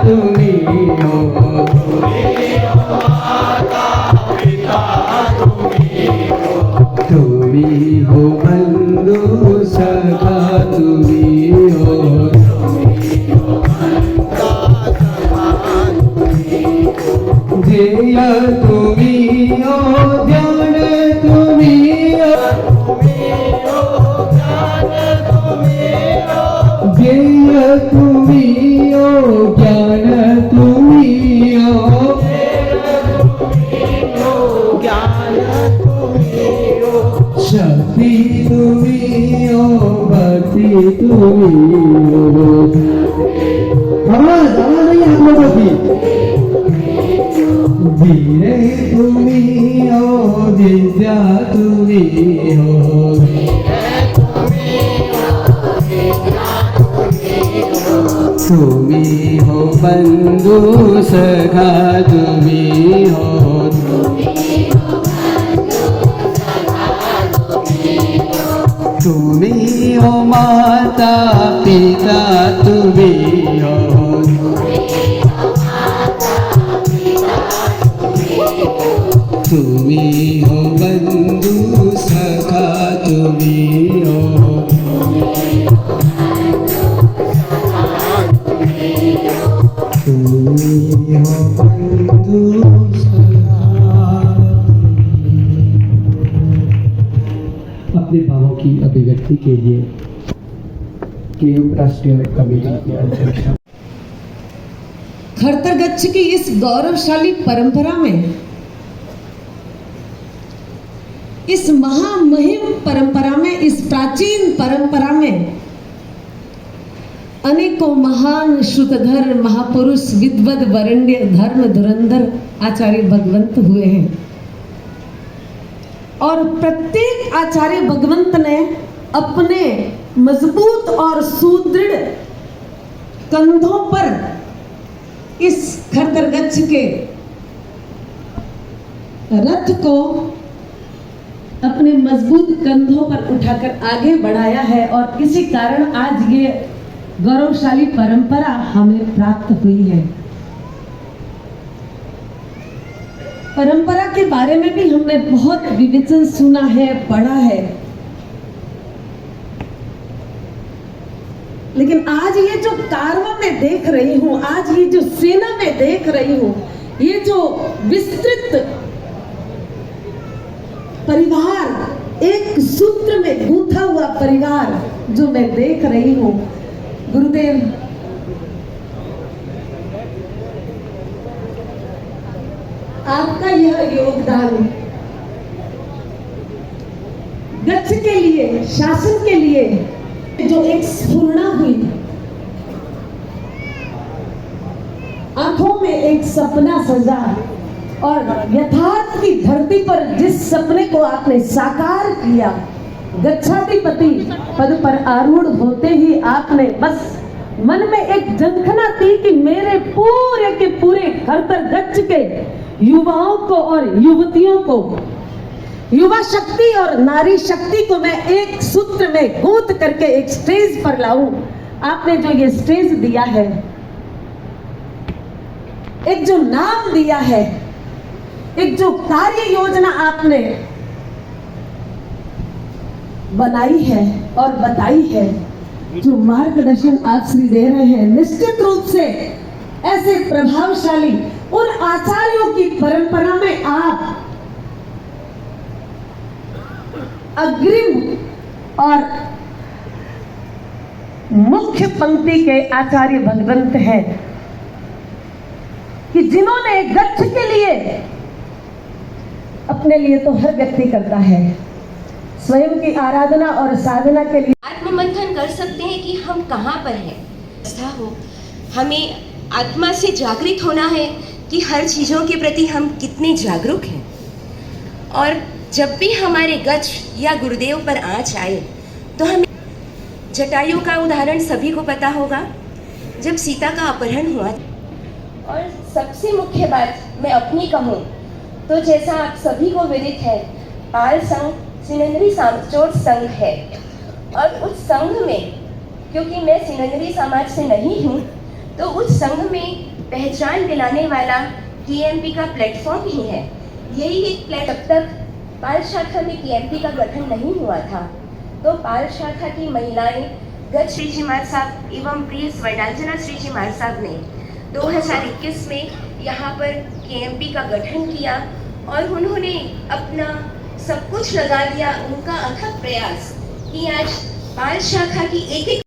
तुम्ही हो, तुम्ही हो बंधू सखा तुम्ही हो, ध्येय तुम्ही हो, ध्यान तुम्ही हो, ध्येय तुम्ही हो, ज्ञान तुम्ही हो, शक्ती तुम्ही हो, भक्ती तुम्ही हो, आवाज नहीं आप लोगों की, धीरे तुम्ही हो, विद्या तुम्ही हो, तुम्ही हो बंधू सखा तुम्ही हो, तुम्ही हो माता पिता तुम्ही हो, तुम्ही हो बंधू सखा तुम्ही हो, तुम्ही हो बंधू सखा। अपने भावों की अभिव्यक्ति के लिए केयू राष्ट्रीय कमेटी के अध्यक्ष। खरतरगच्छ की इस गौरवशाली परंपरा में, इस महामहिम परंपरा में, इस प्राचीन परंपरा में अनेकों महान श्रुतधर महापुरुष विद्वद वरेण्य धर्म धुरंधर आचार्य भगवंत हुए हैं और प्रत्येक आचार्य भगवंत ने अपने मजबूत और सुदृढ़ कंधों पर इस खरतरगच्छ के रथ को अपने मजबूत कंधों पर उठाकर आगे बढ़ाया है और इसी कारण आज ये गौरवशाली परंपरा हमें प्राप्त हुई है। परंपरा के बारे में भी हमने बहुत विवेचन सुना है, पढ़ा है, लेकिन आज ये जो कारवां में देख रही हूँ, आज ये जो सेना में देख रही हूँ, ये जो विस्तृत परिवार, एक सूत्र में गूंथा हुआ परिवार जो मैं देख रही हूँ, गुरुदेव आपका यह योगदान गच्छ के लिए, शासन के लिए जो एक स्फुरणा हुई, आंखों में एक सपना सजा और यथार्थ की धरती पर जिस सपने को आपने साकार किया, गच्छाधिपति पद पर आरूढ़ होते ही आपने बस मन में एक झंखना थी कि मेरे पूरे के पूरे खरतरगच्छ के युवाओं को और युवतियों को, युवा शक्ति और नारी शक्ति को मैं एक सूत्र में गूंथ करके एक स्टेज पर लाऊं। आपने जो ये स्टेज दिया है, एक जो नाम दिया है, एक जो कार्य योजना आपने बनाई है और बताई है, जो मार्गदर्शन आप श्री दे रहे हैं, निश्चित रूप से ऐसे प्रभावशाली उन आचार्यों की परंपरा में आप अग्रिम और मुख्य पंक्ति के आचार्य भगवंत हैं कि जिन्होंने गच्छ के लिए, अपने लिए तो हर व्यक्ति करता है, स्वयं की आराधना और साधना के लिए आत्ममंथन कर सकते हैं कि हम कहाँ पर हैं। ऐसा हो, हमें आत्मा से जागृत होना है कि हर चीज़ों के प्रति हम कितने जागरूक हैं। और जब भी हमारे गच्छ या गुरुदेव पर आँच आए तो हमें जटायु का उदाहरण सभी को पता होगा, जब सीता का अपहरण हुआ। और सबसे मुख्य बात मैं अपनी कहूँ तो जैसा आप सभी को विदित है, पाल संघ सिनेन्द्री सांचोर संघ है और उस संघ में क्योंकि मैं सिनेन्द्री समाज से नहीं हूँ तो उस संघ में पहचान दिलाने वाला केएमपी का प्लेटफॉर्म ही है। यही एक तब तक पाल शाखा में केएमपी का गठन नहीं हुआ था, तो पाल शाखा की महिलाएं गज श्री जी मार साहब एवं प्रिय स्वर्णांजना श्री जी मार साहब ने 2021 में यहाँ पर केएमपी का गठन किया और उन्होंने अपना सब कुछ लगा दिया, उनका अथक प्रयास कि आज पाल शाखा की एक